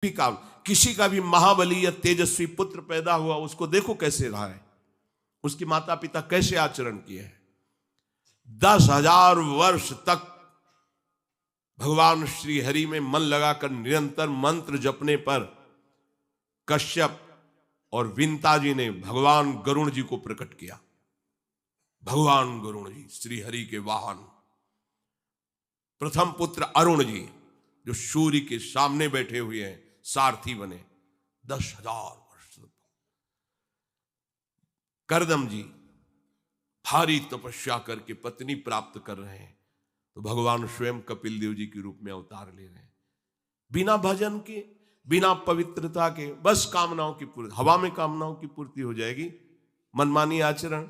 किसी का भी महाबली या तेजस्वी पुत्र पैदा हुआ, उसको देखो कैसे रहा है, उसके माता पिता कैसे आचरण किए हैं। 10,000 वर्ष तक भगवान श्री हरि में मन लगाकर निरंतर मंत्र जपने पर कश्यप और विंता जी ने भगवान गरुण जी को प्रकट किया। भगवान गरुण जी श्री हरि के वाहन, प्रथम पुत्र अरुण जी जो सूर्य के सामने बैठे हुए हैं, सारथी बने 10,000 वर्ष। करदम जी भारी तपस्या करके पत्नी प्राप्त कर रहे हैं, तो भगवान स्वयं कपिल देव जी के रूप में अवतार ले रहे हैं। बिना भजन के, बिना पवित्रता के, बस कामनाओं की पूर्ति, हवा में कामनाओं की पूर्ति हो जाएगी। मनमानी आचरण,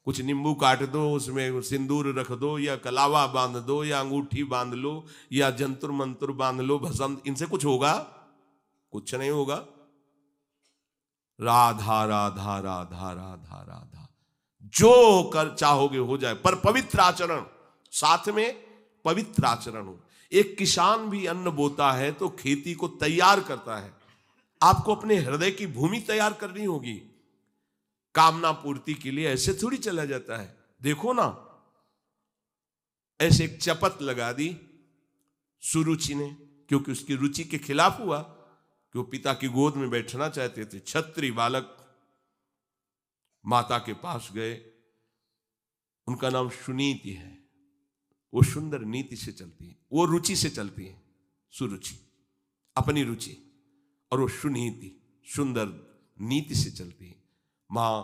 कुछ नींबू काट दो, उसमें सिंदूर रख दो, या कलावा बांध दो, या अंगूठी बांध लो, या जंतुर मंतुर बांध लो, भस्म, इनसे कुछ होगा? कुछ नहीं होगा। राधा राधा राधा राधा राधा, जो कर चाहोगे हो जाए, पर पवित्र आचरण, साथ में पवित्र आचरण हो। एक किसान भी अन्न बोता है तो खेती को तैयार करता है। आपको अपने हृदय की भूमि तैयार करनी होगी। कामना पूर्ति के लिए ऐसे थोड़ी चला जाता है। देखो ना, ऐसे एक चपत लगा दी सुरुचि ने, क्योंकि उसकी रुचि के खिलाफ हुआ कि वो पिता की गोद में बैठना चाहते थे। क्षत्रिय बालक माता के पास गए, उनका नाम सुनीति है। वो सुंदर नीति से चलती है, वो रुचि से चलती है, सुरुचि अपनी रुचि, और वो सुनीति सुंदर नीति से चलती है। माँ,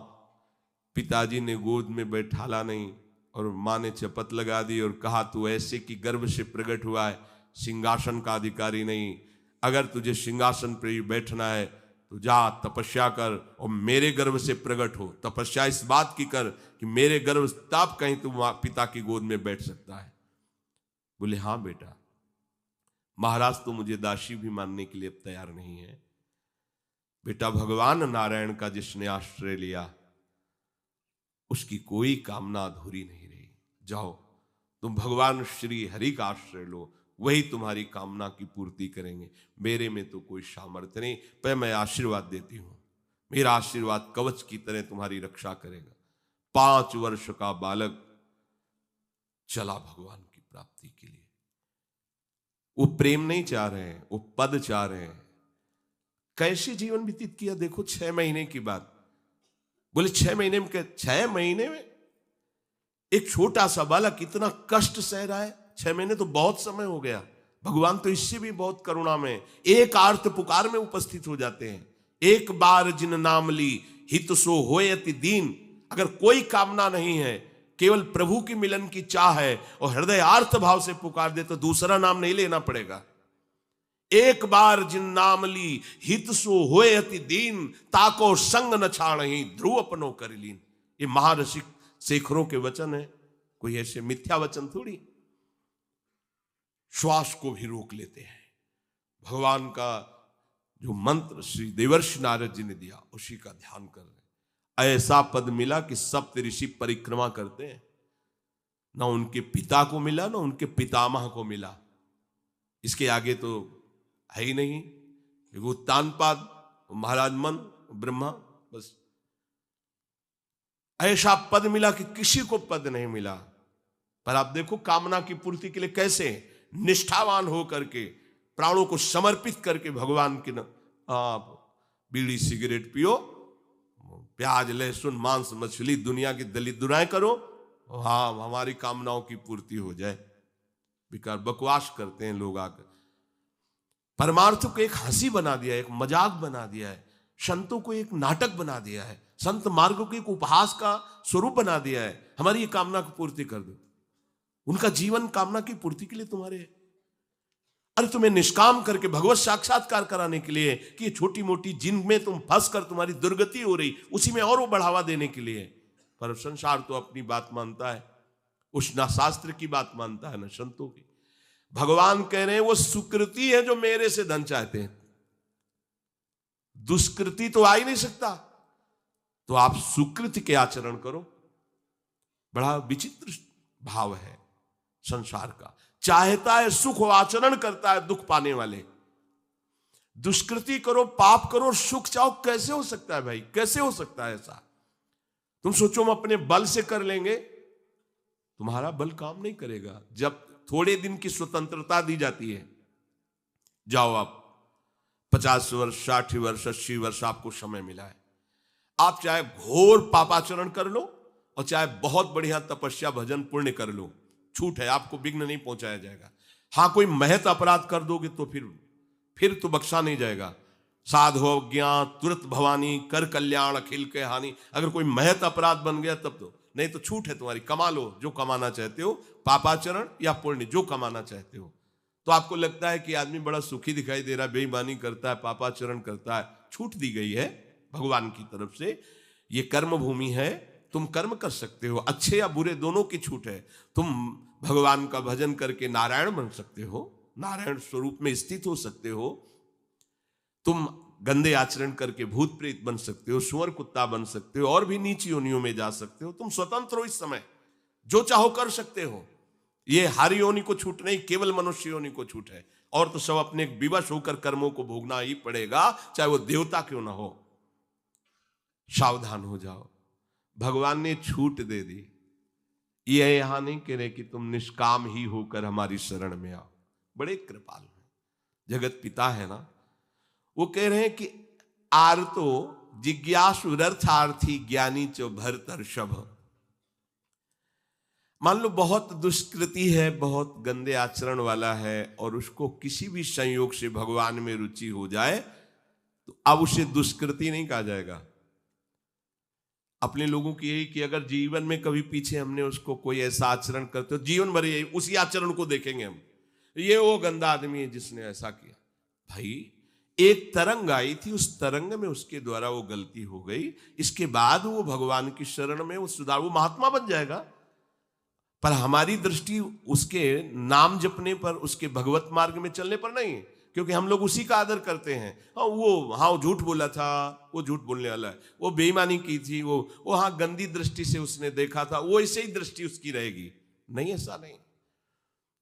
पिताजी ने गोद में बैठाला नहीं, और माँ ने चपत लगा दी और कहा तू ऐसे कि गर्भ से प्रकट हुआ है, सिंहासन का अधिकारी नहीं। अगर तुझे सिंहासन पर ही बैठना है तो जा तपस्या कर और मेरे गर्भ से प्रकट हो। तपस्या इस बात की कर कि मेरे गर्भ तब कहीं तू पिता की गोद में बैठ सकता है। बोले हाँ बेटा। महाराज तो मुझे दासी भी मानने के लिए तैयार नहीं है। बेटा, भगवान नारायण का जिसने आश्रय लिया उसकी कोई कामना अधूरी नहीं रही। जाओ तुम भगवान श्री हरि का आश्रय लो, वही तुम्हारी कामना की पूर्ति करेंगे। मेरे में तो कोई सामर्थ्य नहीं, पर मैं आशीर्वाद देती हूं। मेरा आशीर्वाद कवच की तरह तुम्हारी रक्षा करेगा। 5 वर्ष का बालक चला भगवान की प्राप्ति के लिए। वो प्रेम नहीं चाह रहे हैं, वो पद चाह रहे हैं। कैसे जीवन व्यतीत किया देखो। 6 महीने की बात। बोले 6 महीने में, 6 महीने में एक छोटा सा बालक इतना कष्ट सह रहा है। 6 महीने तो बहुत समय हो गया। भगवान तो इससे भी बहुत करुणा में एक आर्त पुकार में उपस्थित हो जाते हैं। एक बार जिन नाम ली हित सो होय अति दीन। अगर कोई कामना नहीं है, केवल प्रभु की मिलन की चाह है और हृदय आर्त भाव से पुकार दे, तो दूसरा नाम नहीं लेना पड़ेगा। एक बार जिन नाम ली हित सो होय अति दीन, ताको संग न छाणहि ध्रुव अपनो कर लीन। ये महारसिक शेखरों के वचन है, कोई ऐसे मिथ्या वचन थोड़ी। श्वास को भी रोक लेते हैं। भगवान का जो मंत्र श्री देवर्षि नारद जी ने दिया उसी का ध्यान कर रहे। ऐसा पद मिला कि सप्त ऋषि परिक्रमा करते हैं। ना उनके पिता को मिला, ना उनके पितामह को मिला। इसके आगे तो है ही नहीं। उत्तानपाद, महाराज मन, ब्रह्मा, बस ऐसा पद मिला कि किसी को पद नहीं मिला। पर आप देखो कामना की पूर्ति के लिए कैसे निष्ठावान हो करके, प्राणों को समर्पित करके भगवान की आप बीड़ी सिगरेट पियो, प्याज लहसुन मांस मछली दुनिया की दलित दुराएं करो, हाँ हमारी कामनाओं की पूर्ति हो जाए। बेकार बकवास करते हैं लोग आकर। परमार्थ को एक हंसी बना दिया है, एक मजाक बना दिया है। संतों को एक नाटक बना दिया है। संत मार्ग को एक उपहास का स्वरूप बना दिया है। हमारी ये कामना की पूर्ति कर दो। उनका जीवन कामना की पूर्ति के लिए तुम्हारे है। अरे तुम्हें निष्काम करके भगवत साक्षात्कार कराने के लिए कि ये छोटी मोटी जिनमें तुम फंस कर तुम्हारी दुर्गति हो रही, उसी में और वो बढ़ावा देने के लिए। पर संसार तो अपनी बात मानता है, उस ना शास्त्र की बात मानता है ना संतों की। भगवान कह रहे हैं वो सुकृति है जो मेरे से धन चाहते हैं, दुष्कृति तो आ ही नहीं सकता। तो आप सुकृति के आचरण करो। बड़ा विचित्र भाव है संसार का। चाहता है सुख, आचरण करता है दुख पाने वाले। दुष्कृति करो, पाप करो और सुख चाहो, कैसे हो सकता है भाई? कैसे हो सकता है ऐसा? तुम सोचो हम अपने बल से कर लेंगे, तुम्हारा बल काम नहीं करेगा। जब थोड़े दिन की स्वतंत्रता दी जाती है, जाओ आप 50 वर्ष, 60 वर्ष, 80 वर्ष आपको समय मिला है, आप चाहे घोर पापाचरण कर लो और चाहे बहुत बढ़िया तपस्या भजन पुण्य कर लो, छूट है, आपको विघ्न नहीं पहुंचाया जाएगा। हाँ, कोई महत अपराध कर दोगे तो फिर तो बख्शा नहीं जाएगा। साधो ज्ञान तुरंत भवानी, कर कल्याण अखिल के हानि। अगर कोई महत अपराध बन गया तब तो, नहीं तो छूट है तुम्हारी, कमा लो जो कमाना चाहते हो, पापाचरण या पुण्य जो कमाना चाहते हो। तो आपको लगता है कि आदमी बड़ा सुखी दिखाई दे रहा है, बेईमानी करता है, पापाचरण करता है, छूट दी गई है भगवान की तरफ से। ये कर्म भूमि है, तुम कर्म कर सकते हो, अच्छे या बुरे दोनों की छूट है। तुम भगवान का भजन करके नारायण बन सकते हो, नारायण स्वरूप में स्थित हो सकते हो। तुम गंदे आचरण करके भूत प्रेत बन सकते हो, सुअर कुत्ता बन सकते हो, और भी नीची योनियों में जा सकते हो। तुम स्वतंत्र हो इस समय, जो चाहो कर सकते हो। ये हारी योनि को छूट नहीं, केवल मनुष्य योनि को छूट है। और तो सब अपने विवश होकर कर्मों को भोगना ही पड़ेगा, चाहे वो देवता क्यों ना हो। सावधान हो जाओ, भगवान ने छूट दे दी। ये यहां नहीं कह रहे कि तुम निष्काम ही होकर हमारी शरण में आओ। बड़े कृपालु हैं, जगत पिता है ना, वो कह रहे हैं कि आर्तो जिज्ञासु रर्थार्थी ज्ञानी चो भरतर्षभ। मान लो बहुत दुष्कृति है, बहुत गंदे आचरण वाला है, और उसको किसी भी संयोग से भगवान में रुचि हो जाए तो अब उसे दुष्कृति नहीं कहा जाएगा। अपने लोगों की यही कि अगर जीवन में कभी पीछे हमने उसको कोई ऐसा आचरण करते हो, जीवन भर यही उसी आचरण को देखेंगे हम, ये वो गंदा आदमी है जिसने ऐसा किया। भाई एक तरंग आई थी, उस तरंग में उसके द्वारा वो गलती हो गई, इसके बाद वो भगवान की शरण में वो सुधार, वो महात्मा बन जाएगा। पर हमारी दृष्टि उसके नाम जपने पर, उसके भगवत मार्ग में चलने पर नहीं, क्योंकि हम लोग उसी का आदर करते हैं। वो झूठ बोला था, वो झूठ बोलने वाला है, वो बेईमानी की थी, वो हाँ गंदी दृष्टि से उसने देखा था, वो ऐसे ही दृष्टि उसकी रहेगी। नहीं, ऐसा नहीं।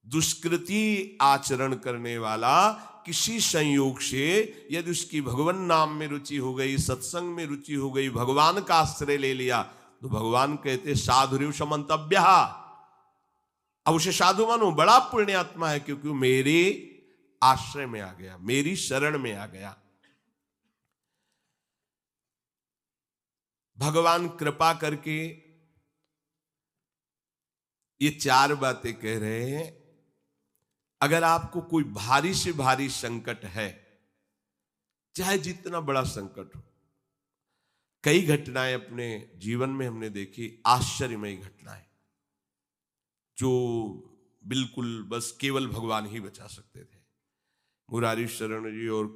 दुष्कृति आचरण करने वाला किसी संयोग से यदि उसकी भगवान नाम में रुचि हो गई, सत्संग में रुचि हो गई, भगवान का आश्रय ले लिया, तो भगवान कहते साधुरिव समंतव्य। अब उसे साधु मानो, बड़ा पुण्यात्मा है, क्योंकि मेरे आश्रय में आ गया, मेरी शरण में आ गया। भगवान कृपा करके ये 4 बातें कह रहे हैं। अगर आपको कोई भारी से भारी संकट है, चाहे जितना बड़ा संकट हो, कई घटनाएं अपने जीवन में हमने देखी, आश्चर्यमयी घटनाएं, जो बिल्कुल बस केवल भगवान ही बचा सकते थे। मुरारी शरण जी और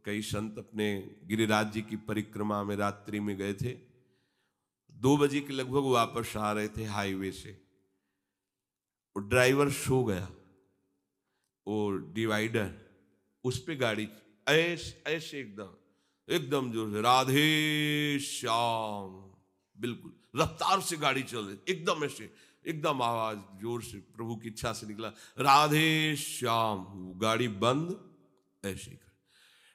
कई संत अपने गिरिराज जी की परिक्रमा में रात्रि में गए थे। 2 बजे के लगभग वापस आ रहे थे हाईवे से, और ड्राइवर सो गया, और डिवाइडर उस पे गाड़ी ऐसे एकदम जोर से, राधे श्याम, बिल्कुल रफ्तार से गाड़ी चल रही, एकदम ऐसे, एकदम आवाज जोर से प्रभु की इच्छा से निकला, राधे श्याम। गाड़ी बंद, ऐसे कर।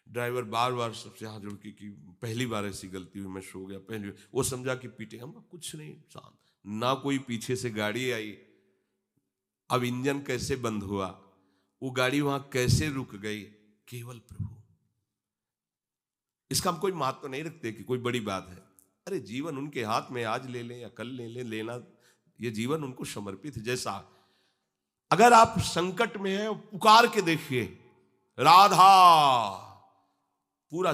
ड्राइवर बार बार सबसे हाथ जोड़ के कि पहली बार ऐसी गलती हुई, मैं सो गया पहली बार। वो समझा कि पीटे हम, कुछ नहीं, शांत। ना कोई पीछे से गाड़ी आई। अब इंजन कैसे बंद हुआ, वो गाड़ी वहां कैसे रुक गई, केवल प्रभु। इसका हम कोई महत्व नहीं रखते कि कोई बड़ी बात है। अरे जीवन उनके हाथ में, आज ले लें या कल ले लें, लेना, ये जीवन उनको समर्पित है। जैसा अगर आप संकट में हैं, पुकार के देखिए राधा, पूरा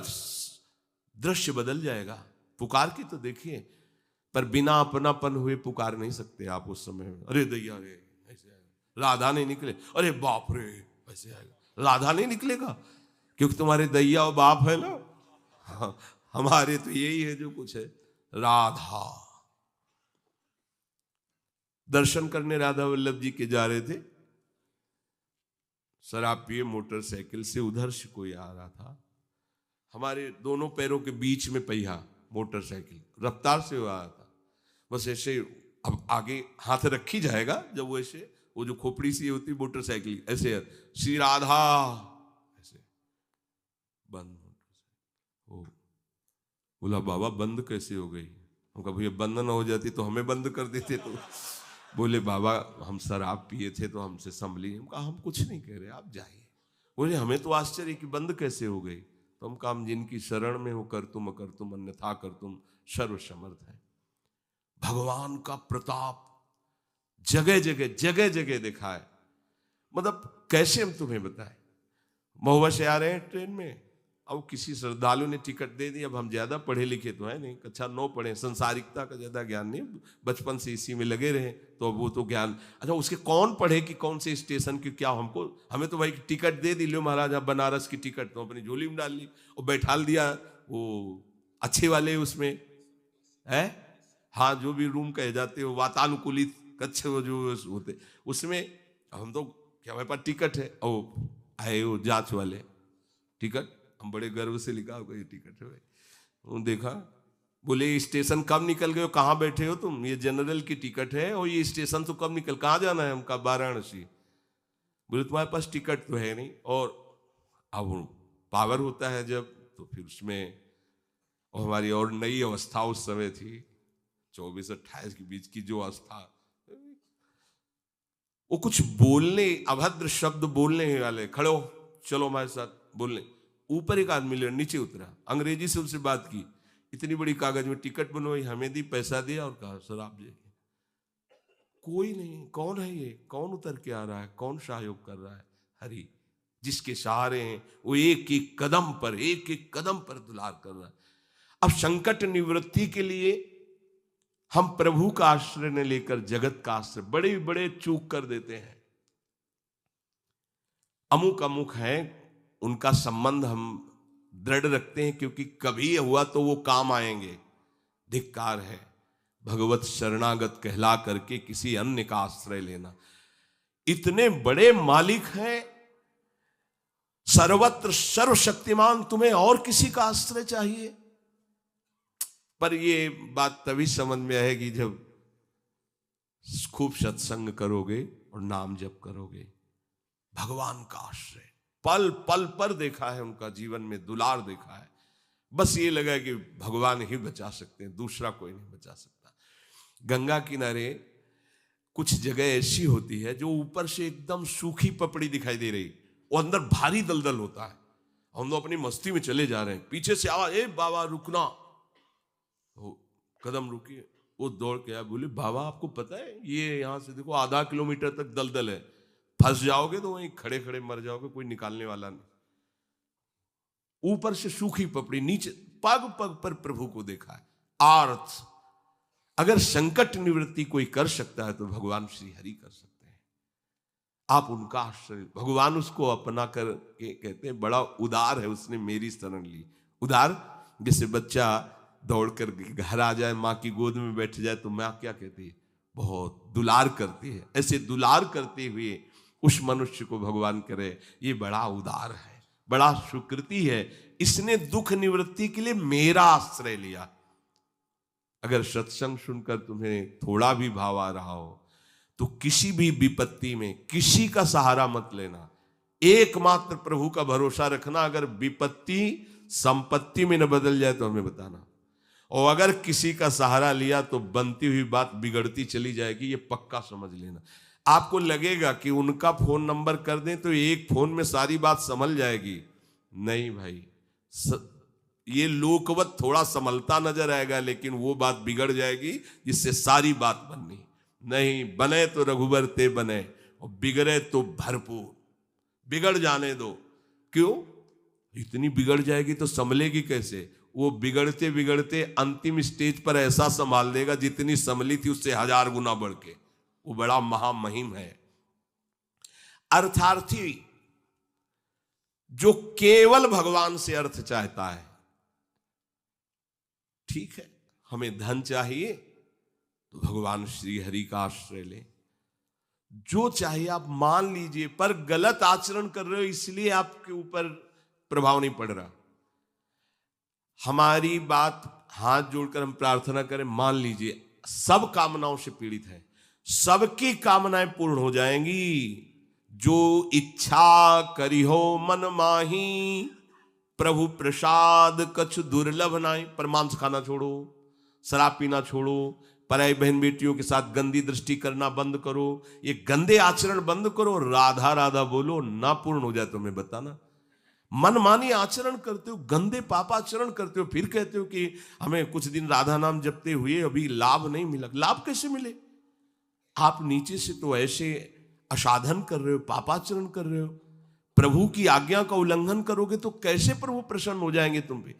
दृश्य बदल जाएगा। पुकार के तो देखिए, पर बिना अपनापन हुए पुकार नहीं सकते आप उस समय। अरे दैया रे, ऐसे आएगा, राधा नहीं निकले, अरे बाप रे, ऐसे आएगा, राधा नहीं निकलेगा, क्योंकि तुम्हारे दैया और बाप है ना। हाँ, हमारे तो यही है जो कुछ है, राधा। दर्शन करने राधा वल्लभ जी के जा रहे थे, शराब पिए मोटरसाइकिल से उधर से कोई आ रहा था, हमारे दोनों पैरों के बीच में पहिया, मोटरसाइकिल रफ्तार से आ रहा था। बस ऐसे, अब आगे हाथ रखी जाएगा जब वो ऐसे, वो जो खोपड़ी सी होती मोटरसाइकिल, ऐसे श्री राधा, ऐसे बंद। ओ बोला बाबा बंद कैसे हो गई? हम कहा भैया बंद ना हो जाती तो हमें बंद कर देते। तो बोले बाबा हम शराब पिए थे तो हमसे संभली। हम कहा हम कुछ नहीं कह रहे, आप जाइए। बोले हमें तो आश्चर्य कि बंद कैसे हो गई? तो हम कहा हम जिनकी शरण में हो कर तुम अन्यथा कर तुम सर्वसमर्थ है। भगवान का प्रताप जगह जगह देखा है। मतलब कैसे हम तुम्हें बताएं। महुआ से आ रहे हैं ट्रेन में, अब किसी श्रद्धालु ने टिकट दे दी। अब हम ज्यादा पढ़े लिखे तो है नहीं, कक्षा 9 पढ़े, संसारिकता का ज्यादा ज्ञान नहीं, बचपन से इसी में लगे रहे तो वो तो ज्ञान। अच्छा उसके कौन पढ़े कि कौन से स्टेशन की क्या, हमें तो भाई टिकट दे दी, लो महाराज आप बनारस की टिकट, तो अपनी झोली में डाल ली और बैठा दिया वो अच्छे वाले उसमें है। हाँ जो भी रूम कहे जाते हो वातानुकूलित कक्ष जो होते उसमें। हम तो क्या हमारे पास टिकट है, ओ आए वो जांच वाले टिकट, हम बड़े गर्व से लिखा होगा ये टिकट है भाई। वो देखा, बोले स्टेशन कब निकल गए हो, कहाँ बैठे हो तुम? ये जनरल की टिकट है और ये स्टेशन तो कब निकल, कहाँ जाना है? हमका वाराणसी। बोले तुम्हारे पास टिकट तो है नहीं। और अब पावर होता है जब, तो फिर उसमें और हमारी और नई अवस्था उस समय थी 24-28 के बीच की जो अवस्था, वो कुछ बोलने अभद्र शब्द बोलने वाले खड़े हो चलो हमारे साथ बोलने। ऊपर एक आदमी ले नीचे उतरा, अंग्रेजी से उनसे बात की, इतनी बड़ी कागज में टिकट बनवाई, हमें दी, पैसा दिया और कहा सर आप जाइए। कोई नहीं, कौन है ये, कौन उतर के आ रहा है, कौन सहयोग कर रहा है? हरि जिसके सहारे हैं वो एक एक कदम पर दुलार कर रहा है। अब संकट निवृत्ति के लिए हम प्रभु का आश्रय न लेकर जगत का आश्रय बड़े बड़े चूक कर देते हैं। अमुक है उनका संबंध हम दृढ़ रखते हैं क्योंकि कभी हुआ तो वो काम आएंगे। धिक्कार है भगवत शरणागत कहला करके किसी अन्य का आश्रय लेना। इतने बड़े मालिक हैं सर्वत्र सर्वशक्तिमान, तुम्हें और किसी का आश्रय चाहिए? पर ये बात तभी समझ में आएगी जब खूब सत्संग करोगे और नाम जप करोगे। भगवान का आश्रय पल पल पर देखा है, उनका जीवन में दुलार देखा है। बस ये लगा कि भगवान ही बचा सकते हैं, दूसरा कोई नहीं बचा सकता। गंगा किनारे कुछ जगह ऐसी होती है जो ऊपर से एकदम सूखी पपड़ी दिखाई दे रही, वो अंदर भारी दलदल होता है। हम लोग अपनी मस्ती में चले जा रहे हैं, पीछे से आवाज, ए बाबा रुकना, कदम रुकिए। वो दौड़ के आया, बोले बाबा आपको पता है ये यहां से देखो आधा किलोमीटर तक दलदल है, फंस जाओगे तो वहीं खड़े खड़े मर जाओगे, कोई निकालने वाला नहीं। ऊपर से सूखी पपड़ी, नीचे पग पग पर प्रभु को देखा है। आर्थ अगर संकट निवृत्ति कोई कर सकता है तो भगवान श्री हरि कर सकते हैं। आप उनका आश्रय, भगवान उसको अपना कर के कहते हैं बड़ा उदार है, उसने मेरी शरण ली। उदार जैसे बच्चा दौड़ कर घर आ जाए, माँ की गोद में बैठ जाए तो माँ क्या कहती है, बहुत दुलार करती है। ऐसे दुलार करते हुए उस मनुष्य को भगवान करे ये बड़ा उदार है, बड़ा सुकृति है, इसने दुख निवृत्ति के लिए मेरा आश्रय लिया। अगर सत्संग सुनकर तुम्हें थोड़ा भी भाव आ रहा हो तो किसी भी विपत्ति में किसी का सहारा मत लेना, एकमात्र प्रभु का भरोसा रखना। अगर विपत्ति संपत्ति में न बदल जाए तो हमें बताना, और अगर किसी का सहारा लिया तो बनती हुई बात बिगड़ती चली जाएगी, ये पक्का समझ लेना। आपको लगेगा कि उनका फोन नंबर कर दें तो एक फोन में सारी बात संभल जाएगी, नहीं भाई, ये लोकवत थोड़ा संभलता नजर आएगा लेकिन वो बात बिगड़ जाएगी जिससे सारी बात बननी नहीं। बने तो रघुबर ते बने और बिगड़े तो भरपूर, बिगड़ जाने दो। क्यों? इतनी बिगड़ जाएगी तो संभलेगी कैसे? वो बिगड़ते बिगड़ते अंतिम स्टेज पर ऐसा संभाल देगा जितनी संभली थी उससे 1000 गुना बढ़ के। वो बड़ा महामहिम है। अर्थार्थी जो केवल भगवान से अर्थ चाहता है, ठीक है हमें धन चाहिए तो भगवान श्री हरि का आश्रय ले, जो चाहिए आप मान लीजिए, पर गलत आचरण कर रहे हो इसलिए आपके ऊपर प्रभाव नहीं पड़ रहा। हमारी बात हाथ जोड़कर हम प्रार्थना करें, मान लीजिए सब कामनाओं से पीड़ित है, सबकी कामनाएं पूर्ण हो जाएंगी। जो इच्छा करी हो मन माही, प्रभु प्रसाद कछु दुर्लभ नाई। पर मांस खाना छोड़ो, शराब पीना छोड़ो, पराई बहन बेटियों के साथ गंदी दृष्टि करना बंद करो, ये गंदे आचरण बंद करो, राधा राधा बोलो, ना पूर्ण हो जाए तो मैं बताना। मनमानी आचरण करते हो, गंदे पापाचरण करते हो, फिर कहते हो कि हमें कुछ दिन राधा नाम जपते हुए अभी लाभ नहीं मिला। लाभ कैसे मिले? आप नीचे से तो ऐसे असाधन कर रहे हो, पापाचरण कर रहे हो, प्रभु की आज्ञा का उल्लंघन करोगे तो कैसे प्रभु प्रसन्न हो जाएंगे तुम पे?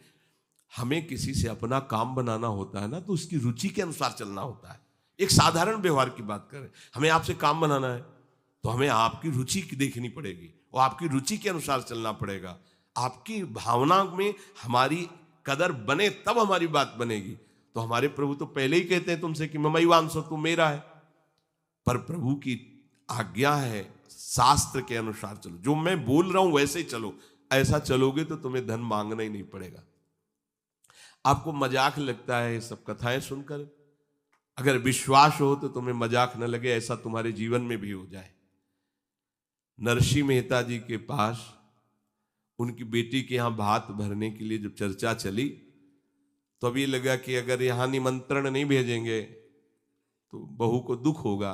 हमें किसी से अपना काम बनाना होता है ना, तो उसकी रुचि के अनुसार चलना होता है। एक साधारण व्यवहार की बात करें, हमें आपसे काम बनाना है तो हमें आपकी रुचि देखनी पड़ेगी और आपकी रुचि के अनुसार चलना पड़ेगा। आपकी भावना में हमारी कदर बने तब हमारी बात बनेगी। तो हमारे प्रभु तो पहले ही कहते हैं तुमसे कि ममई वांस तू मेरा है। पर प्रभु की आज्ञा है शास्त्र के अनुसार चलो, जो मैं बोल रहा हूं वैसे ही चलो। ऐसा चलोगे तो तुम्हें धन मांगना ही नहीं पड़ेगा। आपको मजाक लगता है ये सब कथाएं सुनकर, अगर विश्वास हो तो तुम्हें मजाक न लगे, ऐसा तुम्हारे जीवन में भी हो जाए। नरसिंह मेहता जी के पास उनकी बेटी के यहां भात भरने के लिए जब चर्चा चली तो अब ये लगा कि अगर यहां निमंत्रण नहीं भेजेंगे तो बहू को दुख होगा,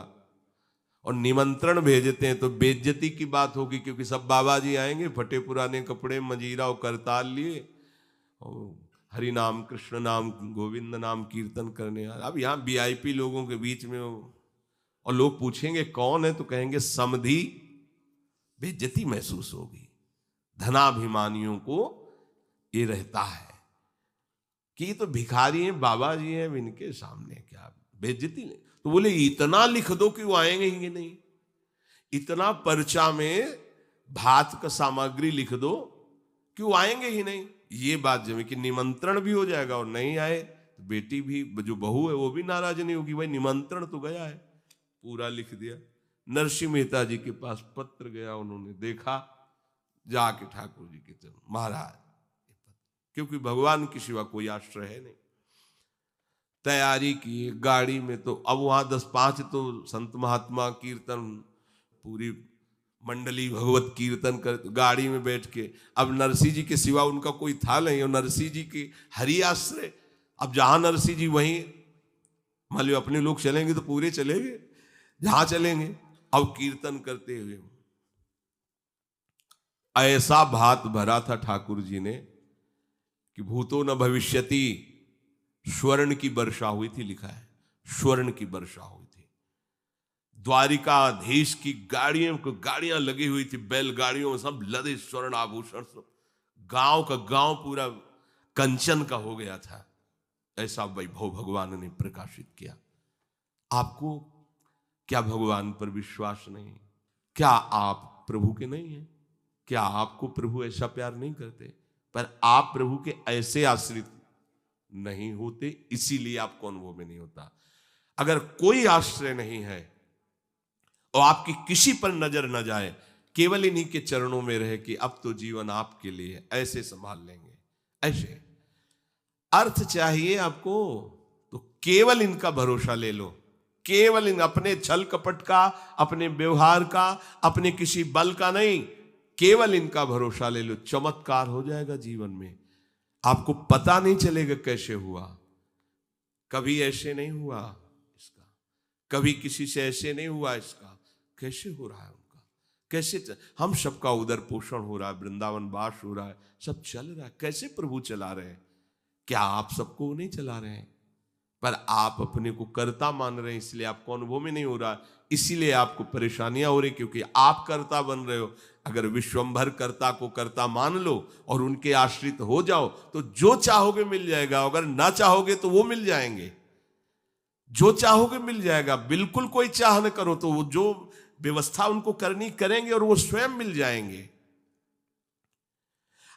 और निमंत्रण भेजते हैं तो बेइज्जती की बात होगी, क्योंकि सब बाबा जी आएंगे फटे पुराने कपड़े, मजीरा और करताल लिए, और हरि नाम कृष्ण नाम गोविंद नाम कीर्तन करने। अब यहाँ वीआईपी लोगों के बीच में और लोग पूछेंगे कौन है, तो कहेंगे समधी, बेइज्जती महसूस होगी। धनाभिमानियों को ये रहता है कि ये तो भिखारी हैं, बाबा जी हैं, इनके सामने क्या बेइज्जती नहीं। तो बोले इतना लिख दो कि वो आएंगे ही नहीं, इतना पर्चा में भात का सामग्री लिख दो कि वो आएंगे ही नहीं। ये बात जमे कि निमंत्रण भी हो जाएगा और नहीं आए तो बेटी भी, जो बहू है वो भी नाराज नहीं होगी, भाई निमंत्रण तो गया है, पूरा लिख दिया। नरसिंह मेहता जी के पास पत्र गया, उन्होंने देखा, जाके ठाकुर जी के चरण, महाराज, क्योंकि भगवान के सिवा कोई आश्रय है नहीं। तैयारी की गाड़ी में, तो अब वहां 10-5 तो संत महात्मा कीर्तन, पूरी मंडली भगवत कीर्तन कर, गाड़ी में बैठ के। अब नरसिंह जी के सिवा उनका कोई था नहीं, और नरसिंह जी की हरि आश्रय। अब जहां नरसिंह जी वहीं, मान लो अपने लोग चलेंगे तो पूरे चलेंगे, जहां चलेंगे। अब कीर्तन करते हुए ऐसा भात भरा था ठाकुर जी ने कि भूतो न भविष्यति, स्वर्ण की वर्षा हुई थी, लिखा है स्वर्ण की वर्षा हुई थी। द्वारिकाधीश की गाड़ियां लगी हुई थी, बैलगाड़ियों में सब लदे स्वर्ण आभूषण, सब गांव का गांव पूरा कंचन का हो गया था। ऐसा वैभव भगवान ने प्रकाशित किया। आपको क्या भगवान पर विश्वास नहीं? क्या आप प्रभु के नहीं हैं? क्या आपको प्रभु ऐसा प्यार नहीं करते? पर आप प्रभु के ऐसे आश्रित नहीं होते, इसीलिए आपको अनुभव में नहीं होता। अगर कोई आश्रय नहीं है और आपकी किसी पर नजर न जाए, केवल इन्हीं के चरणों में रहे कि अब तो जीवन आपके लिए, ऐसे संभाल लेंगे। ऐसे अर्थ चाहिए आपको तो केवल इनका भरोसा ले लो, केवल इन अपने छल कपट का, अपने व्यवहार का, अपने किसी बल का नहीं, केवल इनका भरोसा ले लो। चमत्कार हो जाएगा जीवन में, आपको पता नहीं चलेगा कैसे हुआ। कभी ऐसे नहीं हुआ इसका, कभी किसी से ऐसे नहीं हुआ इसका, कैसे हो रहा है उनका, कैसे हम सबका उदर पोषण हो रहा है, वृंदावन वास हो रहा है, सब चल रहा है। कैसे प्रभु चला रहे हैं? क्या आप सबको नहीं चला रहे हैं? पर आप अपने को कर्ता मान रहे हैं, इसलिए आपको अनुभव में नहीं हो रहा, इसीलिए आपको परेशानियां हो रही, क्योंकि आप कर्ता बन रहे हो। अगर विश्वंभर कर्ता को कर्ता मान लो और उनके आश्रित हो जाओ तो जो चाहोगे मिल जाएगा, अगर ना चाहोगे तो वो मिल जाएंगे। जो चाहोगे मिल जाएगा, बिल्कुल कोई चाह न करो तो वो जो व्यवस्था उनको करनी करेंगे और वो स्वयं मिल जाएंगे।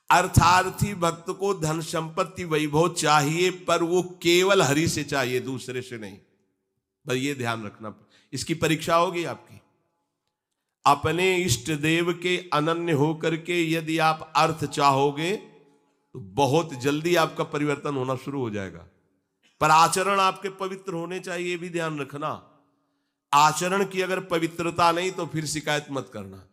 अर्थार्थी भक्त को धन संपत्ति वैभव चाहिए, पर वो केवल हरि से चाहिए, दूसरे से नहीं। बस ये ध्यान रखना, इसकी परीक्षा होगी आपकी। अपने इष्ट देव के अनन्य होकर के यदि आप अर्थ चाहोगे तो बहुत जल्दी आपका परिवर्तन होना शुरू हो जाएगा। पर आचरण आपके पवित्र होने चाहिए, भी ध्यान रखना। आचरण की अगर पवित्रता नहीं तो फिर शिकायत मत करना।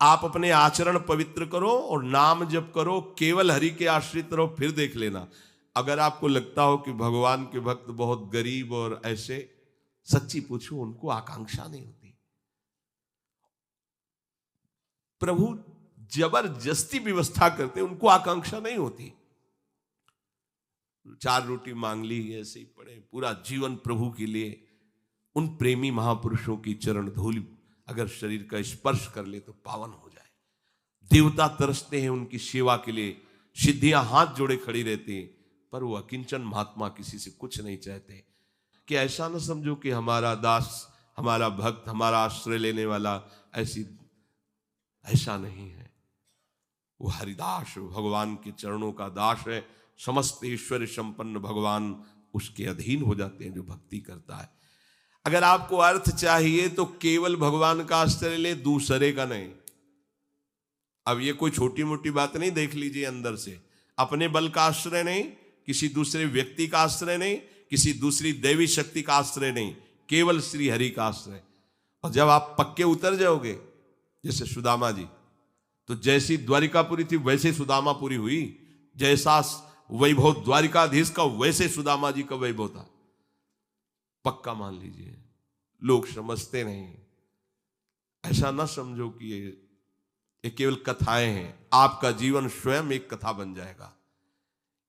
आप अपने आचरण पवित्र करो और नाम जप करो, केवल हरि के आश्रित रहो, फिर देख लेना। अगर आपको लगता हो कि भगवान के भक्त बहुत गरीब और ऐसे, सच्ची पूछो, उनको आकांक्षा नहीं होती। प्रभु जबरदस्ती व्यवस्था करते, उनको आकांक्षा नहीं होती। 4 रोटी मांग ली, ऐसे ही पड़े, पूरा जीवन प्रभु के लिए। उन प्रेमी महापुरुषों की चरण धूल अगर शरीर का स्पर्श कर ले तो पावन हो जाए। देवता तरसते हैं उनकी सेवा के लिए, सिद्धियां हाथ जोड़े खड़ी रहती हैं, पर वो अकिंचन महात्मा किसी से कुछ नहीं चाहते। कि ऐसा न समझो कि हमारा दास, हमारा भक्त, हमारा आश्रय लेने वाला ऐसा नहीं है। वो हरिदास, भगवान के चरणों का दास है। समस्त ऐश्वर्य संपन्न भगवान उसके अधीन हो जाते हैं जो भक्ति करता है। अगर आपको अर्थ चाहिए तो केवल भगवान का आश्रय ले, दूसरे का नहीं। अब ये कोई छोटी मोटी बात नहीं, देख लीजिए अंदर से। अपने बल का आश्रय नहीं, किसी दूसरे व्यक्ति का आश्रय नहीं, किसी दूसरी दैवी शक्ति का आश्रय नहीं, केवल श्री हरि का आश्रय। और जब आप पक्के उतर जाओगे, जैसे सुदामा जी, तो जैसी द्वारिकापुरी थी वैसे सुदामापुरी हुई। जैसा वैभव द्वारिकाधीश का वैसे सुदामा जी का वैभव था। पक्का मान लीजिए। लोग समझते नहीं, ऐसा ना समझो कि ये केवल कथाएं हैं। आपका जीवन स्वयं एक कथा बन जाएगा।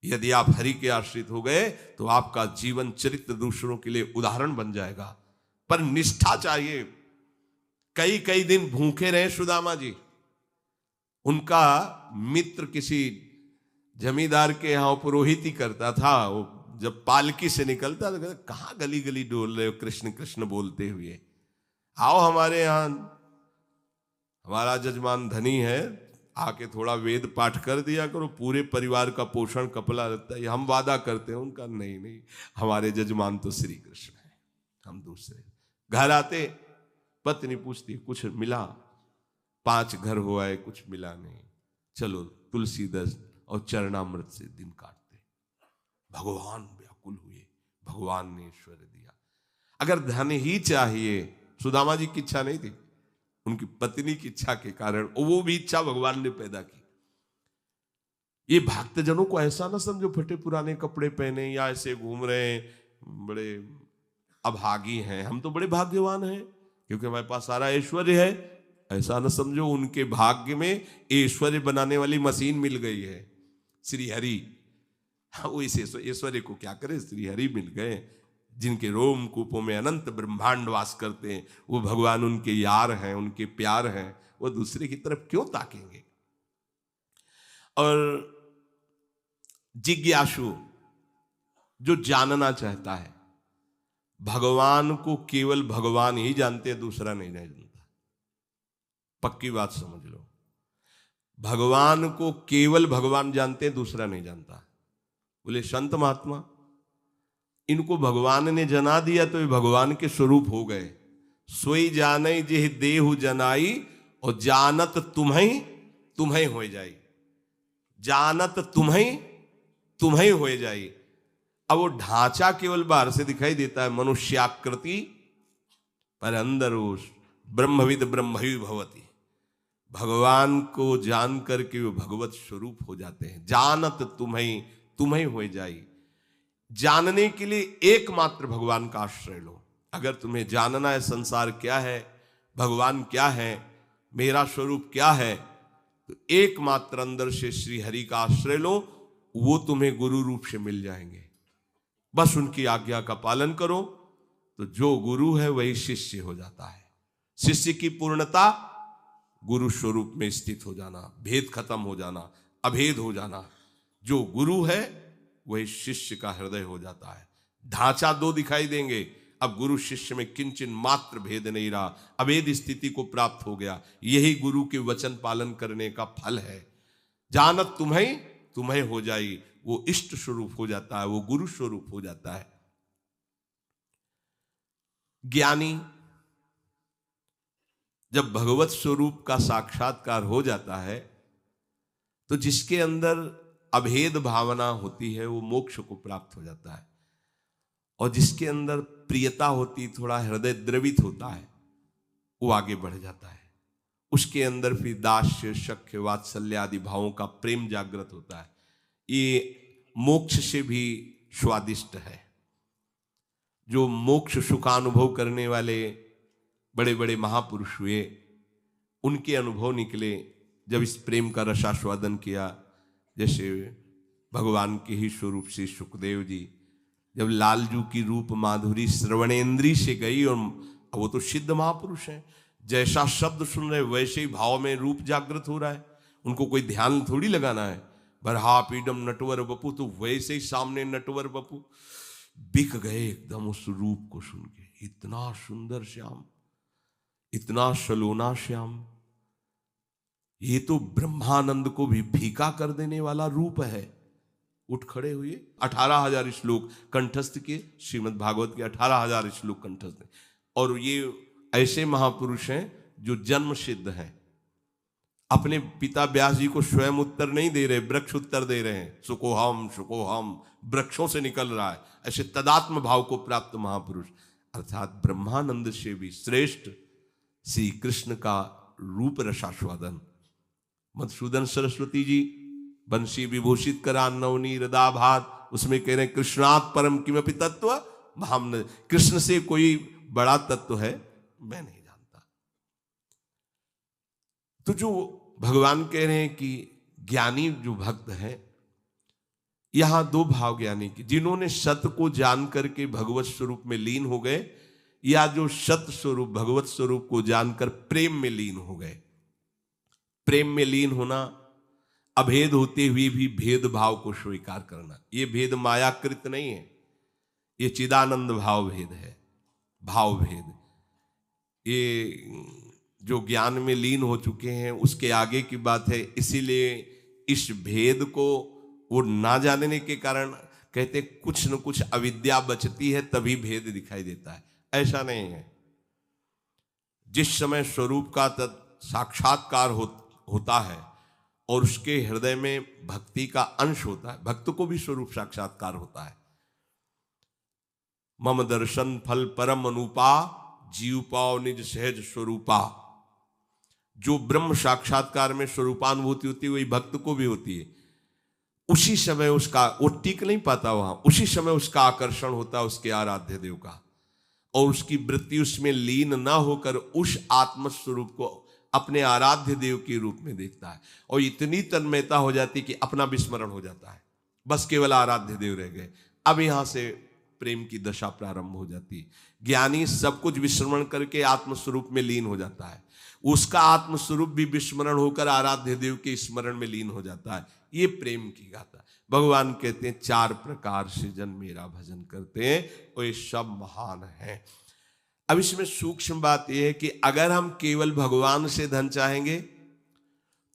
यदि आप हरि के आश्रित हो गए तो आपका जीवन चरित्र दूसरों के लिए उदाहरण बन जाएगा। पर निष्ठा चाहिए। कई कई दिन भूखे रहे सुदामा जी। उनका मित्र किसी जमींदार के यहां पुरोहित ही करता था। वो जब पालकी से निकलता तो कहता, कहाँ गली गली डोल रहे हो कृष्ण कृष्ण बोलते हुए, आओ हमारे यहां, हमारा जजमान धनी है, आके थोड़ा वेद पाठ कर दिया करो, पूरे परिवार का पोषण कपला रहता है। हम वादा करते हैं। उनका नहीं नहीं, हमारे जजमान तो श्री कृष्ण है, हम दूसरे। घर आते पत्नी पूछती, कुछ मिला? 5 घर हो आए, कुछ मिला नहीं। चलो तुलसी दस और चरणामृत से दिन काटते। भगवान व्याकुल हुए, भगवान ने ऐश्वर्य दिया। अगर धन ही चाहिए, सुदामा जी की इच्छा नहीं थी, उनकी पत्नी की इच्छा के कारण वो भी इच्छा भगवान ने पैदा की। ये भक्तजनों को ऐसा ना समझो फटे पुराने कपड़े पहने या ऐसे घूम रहे हैं, बड़े अभागी हैं। हम तो बड़े भाग्यवान हैं क्योंकि हमारे पास सारा ऐश्वर्य है। ऐसा ना समझो उनके भाग्य में ऐश्वर्य बनाने वाली मशीन मिल गई है, श्री हरि। वो इस ऐश्वर्य को क्या करे, श्री हरि मिल गए, जिनके रोम कूपों में अनंत ब्रह्मांड वास करते हैं। वो भगवान उनके यार हैं, उनके प्यार हैं। वो दूसरे की तरफ क्यों ताकेंगे? और जिज्ञासु, जो जानना चाहता है, भगवान को केवल भगवान ही जानते हैं, दूसरा नहीं जानता। पक्की बात समझ लो। भगवान को केवल भगवान जानते हैं, दूसरा नहीं जानता। बोले संत महात्मा, इनको भगवान ने जना दिया तो ये भगवान के स्वरूप हो गए। सोई जाने जेह देहु जनाई, और जानत तुम्हें तुम्हें हो जाई। जानत तुम्हें हो जाई। अब वो ढांचा केवल बाहर से दिखाई देता है, मनुष्याकृति, पर अंदर वो ब्रह्मविद ब्रह्मवि भवति। भगवान को जान करके वो भगवत स्वरूप हो जाते हैं। जानत तुम्हें हो जाई। जानने के लिए एकमात्र भगवान का आश्रय लो। अगर तुम्हें जानना है संसार क्या है, भगवान क्या है, मेरा स्वरूप क्या है, तो एकमात्र अंदर से श्री हरि का आश्रय लो। वो तुम्हें गुरु रूप से मिल जाएंगे। बस उनकी आज्ञा का पालन करो तो जो गुरु है वही शिष्य हो जाता है। शिष्य की पूर्णता गुरु स्वरूप में स्थित हो जाना, भेद खत्म हो जाना, अभेद हो जाना। जो गुरु है वही शिष्य का हृदय हो जाता है। ढांचा 2 दिखाई देंगे, अब गुरु शिष्य में किंचन मात्र भेद नहीं रहा, अभेद स्थिति को प्राप्त हो गया। यही गुरु के वचन पालन करने का फल है। जानत तुम्हें हो जाई, वो इष्ट स्वरूप हो जाता है, वो गुरु स्वरूप हो जाता है। ज्ञानी जब भगवत स्वरूप का साक्षात्कार हो जाता है तो जिसके अंदर अभेद भावना होती है वो मोक्ष को प्राप्त हो जाता है, और जिसके अंदर प्रियता होती, थोड़ा हृदय द्रवित होता है, वो आगे बढ़ जाता है। उसके अंदर फिर दास्य, शक्य, वात्सल्य आदि भावों का प्रेम जागृत होता है। ये मोक्ष से भी स्वादिष्ट है। जो मोक्ष सुखानुभव करने वाले बड़े बड़े महापुरुष हुए, उनके अनुभव निकले जब इस प्रेम का रसास्वादन किया। जैसे भगवान के ही स्वरूप से सुखदेव जी जब लालजू की रूप माधुरी श्रवणेन्द्री से गई, और वो तो सिद्ध महापुरुष हैं, जैसा शब्द सुन रहे वैसे ही भाव में रूप जागृत हो रहा है, उनको कोई ध्यान थोड़ी लगाना है। बरहा पीडम नटवर बपू, तो वैसे ही सामने नटवर बपू बिक गए एकदम उस रूप को सुन के। इतना सुंदर श्याम, इतना सलोना श्याम, ये तो ब्रह्मानंद को भी फीका कर देने वाला रूप है। उठ खड़े हुए, 18,000 श्लोक कंठस्थ किए, श्रीमद् भागवत के 18,000 श्लोक कंठस्थ हैं। और ये ऐसे महापुरुष हैं जो जन्म सिद्ध हैं। अपने पिता व्यास जी को स्वयं उत्तर नहीं दे रहे, वृक्ष उत्तर दे रहे हैं। सुकोहम सुकोहम, वृक्षों से निकल रहा है। ऐसे तदात्म भाव को प्राप्त महापुरुष, अर्थात ब्रह्मानंद से भी श्रेष्ठ श्री कृष्ण का रूप रसास्वादन। मधुसूदन सरस्वती जी बंसी विभूषित करा नवनी हृदाभात, उसमें कह रहे हैं कृष्णात् परम किमपि तत्व हम, कृष्ण से कोई बड़ा तत्व है मैं नहीं जानता। तो जो भगवान कह रहे हैं कि ज्ञानी जो भक्त है, यहां दो भाव ज्ञानी की, जिन्होंने सत्य को जान करके भगवत स्वरूप में लीन हो गए, या जो सत्य स्वरूप भगवत स्वरूप को जानकर प्रेम में लीन हो गए। प्रेम में लीन होना, अभेद होते हुए भी भेद भाव को स्वीकार करना। ये भेद मायाकृत नहीं है, ये चिदानंद भाव भेद है, भाव भेद। ये जो ज्ञान में लीन हो चुके हैं उसके आगे की बात है। इसीलिए इस भेद को वो ना जानने के कारण कहते कुछ न कुछ अविद्या बचती है, तभी भेद दिखाई देता है। ऐसा नहीं है। जिस समय स्वरूप का साक्षात्कार होता है और उसके हृदय में भक्ति का अंश होता है, भक्त को भी स्वरूप साक्षात्कार होता है। मम दर्शन फल परम अनुपा, जीव पाओ निज सहज स्वरूपा। जो ब्रह्म साक्षात्कार में स्वरूपानुभूति होती है वही भक्त को भी होती है। उसी समय उसका, वो टिक नहीं पाता वहां, उसी समय उसका आकर्षण होता है उसके आराध्य देव का, और उसकी वृत्ति उसमें लीन ना होकर उस आत्मस्वरूप को अपने आराध्य देव के रूप में देखता है। और इतनी तन्मयता हो जाती कि अपना विस्मरण हो जाता है, बस केवल आराध्य देव रह गए। अब यहां से प्रेम की दशा प्रारंभ हो जाती है। ज्ञानी सब कुछ विस्मरण करके आत्मस्वरूप में लीन हो जाता है, उसका आत्मस्वरूप भी विस्मरण होकर आराध्य देव के स्मरण में लीन हो जाता है। ये प्रेम की गाथा। भगवान कहते हैं 4 प्रकार से जन मेरा भजन करते हैं और ये सब महान हैं। अब इसमें सूक्ष्म बात यह है कि अगर हम केवल भगवान से धन चाहेंगे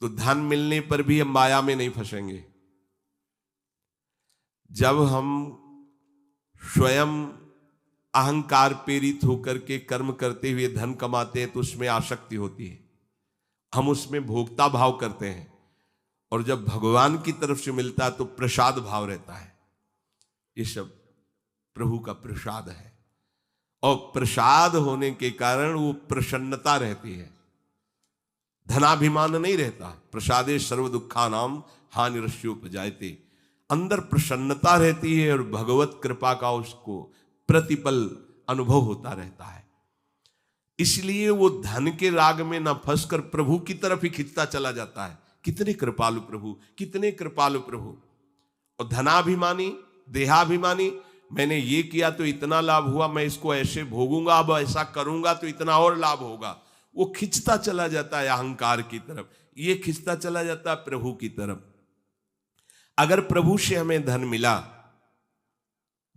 तो धन मिलने पर भी हम माया में नहीं फंसेंगे। जब हम स्वयं अहंकार प्रेरित होकर के कर्म करते हुए धन कमाते हैं तो उसमें आसक्ति होती है, हम उसमें भोक्ता भाव करते हैं। और जब भगवान की तरफ से मिलता है तो प्रसाद भाव रहता है। ये सब प्रभु का प्रसाद है, और प्रसाद होने के कारण वो प्रसन्नता रहती है, धनाभिमान नहीं रहता। प्रसादे सर्व दुखानाम हानिरस्योपजायते, अंदर प्रसन्नता रहती है और भगवत कृपा का उसको प्रतिपल अनुभव होता रहता है। इसलिए वो धन के राग में न फंसकर प्रभु की तरफ ही खिंचता चला जाता है। कितने कृपालु प्रभु, कितने कृपालु प्रभु। और धनाभिमानी, देहाभिमानी, मैंने ये किया तो इतना लाभ हुआ, मैं इसको ऐसे भोगूंगा, अब ऐसा करूंगा तो इतना और लाभ होगा, वो खिंचता चला जाता है अहंकार की तरफ, ये खिंचता चला जाता है प्रभु की तरफ। अगर प्रभु से हमें धन मिला,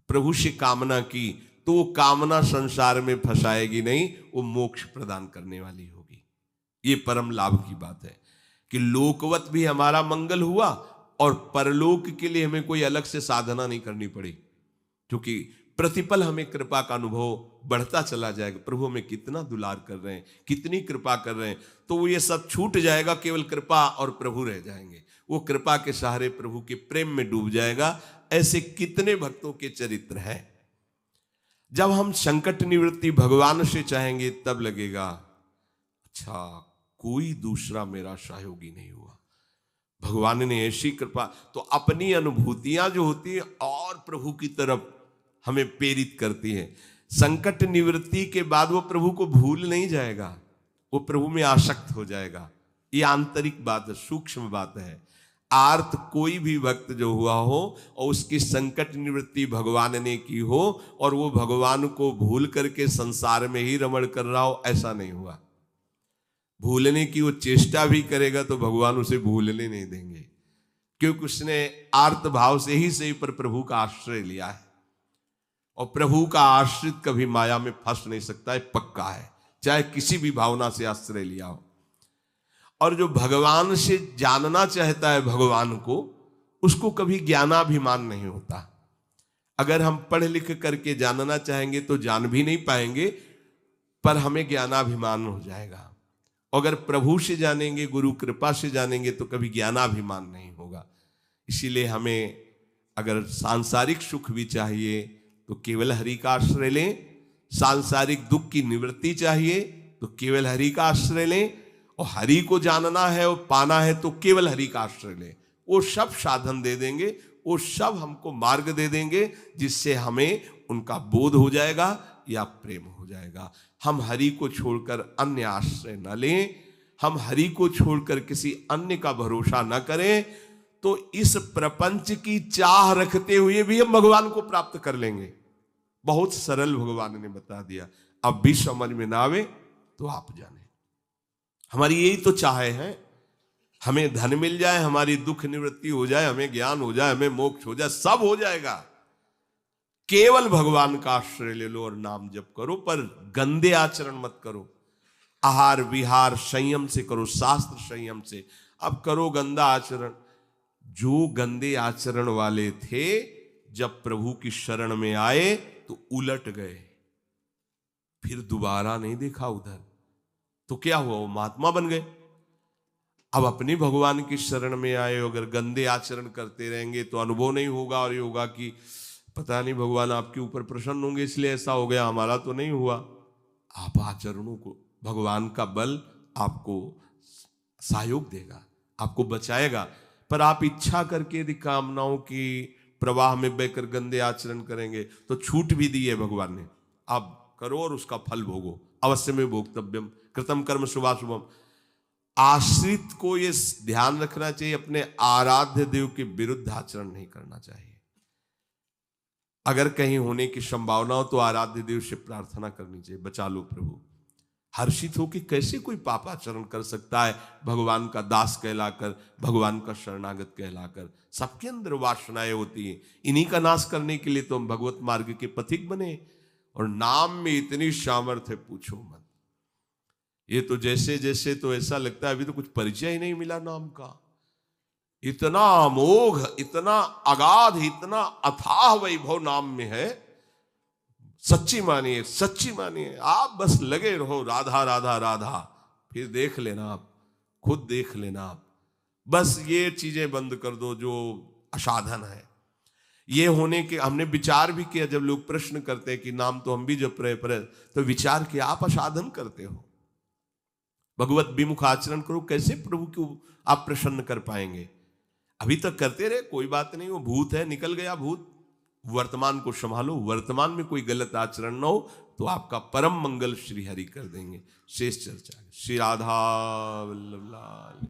प्रभु से कामना की, तो वो कामना संसार में फंसाएगी नहीं, वो मोक्ष प्रदान करने वाली होगी। ये परम लाभ की बात है कि लोकवत भी हमारा मंगल हुआ और परलोक के लिए हमें कोई अलग से साधना नहीं करनी पड़ी, क्योंकि प्रतिपल हमें कृपा का अनुभव बढ़ता चला जाएगा। प्रभु हमें कितना दुलार कर रहे हैं, कितनी कृपा कर रहे हैं, तो वो ये सब छूट जाएगा, केवल कृपा और प्रभु रह जाएंगे। वो कृपा के सहारे प्रभु के प्रेम में डूब जाएगा। ऐसे कितने भक्तों के चरित्र हैं। जब हम संकट निवृत्ति भगवान से चाहेंगे तब लगेगा अच्छा कोई दूसरा मेरा सहयोगी नहीं हुआ। भगवान ने ऐसी कृपा, तो अपनी अनुभूतियां जो होती है और प्रभु की तरफ हमें प्रेरित करती है। संकट निवृत्ति के बाद वो प्रभु को भूल नहीं जाएगा, वो प्रभु में आसक्त हो जाएगा। ये आंतरिक बात है, सूक्ष्म बात है। आर्त कोई भी भक्त जो हुआ हो और उसकी संकट निवृत्ति भगवान ने की हो और वो भगवान को भूल करके संसार में ही रमण कर रहा हो, ऐसा नहीं हुआ। भूलने की वो चेष्टा भी करेगा तो भगवान उसे भूलने नहीं देंगे, क्योंकि उसने आर्त भाव से ही सही पर प्रभु का आश्रय लिया है। और प्रभु का आश्रित कभी माया में फंस नहीं सकता है, पक्का है, चाहे किसी भी भावना से आश्रय लिया हो। और जो भगवान से जानना चाहता है भगवान को, उसको कभी ज्ञानाभिमान नहीं होता। अगर हम पढ़ लिख करके जानना चाहेंगे तो जान भी नहीं पाएंगे, पर हमें ज्ञानाभिमान हो जाएगा। अगर प्रभु से जानेंगे, गुरु कृपा से जानेंगे तो कभी ज्ञानाभिमान नहीं होगा। इसीलिए हमें अगर सांसारिक सुख भी चाहिए तो केवल हरि का आश्रय लें, सांसारिक दुख की निवृत्ति चाहिए तो केवल हरि का आश्रय लें, और हरि को जानना है और पाना है तो केवल हरि का आश्रय लें। वो सब साधन दे देंगे, वो सब हमको मार्ग दे देंगे, जिससे हमें उनका बोध हो जाएगा या प्रेम हो जाएगा। हम हरि को छोड़कर अन्य आश्रय न लें, हम हरि को छोड़कर किसी अन्य का भरोसा न करें, तो इस प्रपंच की चाह रखते हुए भी हम भगवान को प्राप्त कर लेंगे। बहुत सरल भगवान ने बता दिया। अब भी समझ में ना आवे तो आप जाने। हमारी यही तो चाह है, हमें धन मिल जाए, हमारी दुख निवृत्ति हो जाए, हमें ज्ञान हो जाए, हमें मोक्ष हो जाए, सब हो जाएगा। केवल भगवान का आश्रय ले लो और नाम जप करो, पर गंदे आचरण मत करो। आहार विहार संयम से करो, शास्त्र संयम से। अब करो गंदा आचरण। जो गंदे आचरण वाले थे जब प्रभु की शरण में आए तो उलट गए, फिर दोबारा नहीं देखा उधर, तो क्या हुआ, वो महात्मा बन गए। अब अपनी भगवान की शरण में आए, अगर गंदे आचरण करते रहेंगे तो अनुभव नहीं होगा, और ये होगा कि पता नहीं भगवान आपके ऊपर प्रसन्न होंगे इसलिए ऐसा हो गया, हमारा तो नहीं हुआ। आप आचरणों को, भगवान का बल आपको सहयोग देगा, आपको बचाएगा। पर आप इच्छा करके यदि कामनाओं की प्रवाह में बहकर गंदे आचरण करेंगे तो छूट भी दी है भगवान ने, आप करो और उसका फल भोगो। अवश्य में भोक्तव्यम कृतम कर्म शुभाशुभम। आश्रित को ये ध्यान रखना चाहिए, अपने आराध्य देव के विरुद्ध आचरण नहीं करना चाहिए। अगर कहीं होने की संभावना हो तो आराध्य देव से प्रार्थना करनी चाहिए, बचा लो प्रभु। हर्षित हो कि कैसे कोई पापाचरण कर सकता है भगवान का दास कहलाकर, भगवान का शरणागत कहलाकर। सबके अंदर वासनाएं होती हैं, इन्हीं का नाश करने के लिए तो हम भगवत मार्ग के पथिक बने। और नाम में इतनी सामर्थ्य पूछो मत। ये तो जैसे जैसे तो ऐसा लगता है अभी तो कुछ परिचय ही नहीं मिला नाम का। इतना अमोघ, इतना अगाध, इतना अथाह वैभव नाम में है। सच्ची मानिए, सच्ची मानिए। आप बस लगे रहो राधा राधा राधा, फिर देख लेना, आप खुद देख लेना। आप बस ये चीजें बंद कर दो जो असाधन है। ये होने के हमने विचार भी किया, जब लोग प्रश्न करते हैं कि नाम तो हम भी जप रहे, पर तो विचार किया आप असाधन करते हो। भगवत विमुख आचरण करो, कैसे प्रभु को आप प्रसन्न कर पाएंगे। अभी तक करते रहे, कोई बात नहीं, वो भूत है, निकल गया भूत। वर्तमान को संभालो, वर्तमान में कोई गलत आचरण न हो तो आपका परम मंगल श्री हरि कर देंगे। शेष चर्चा श्री राधा वल्लभ लाल।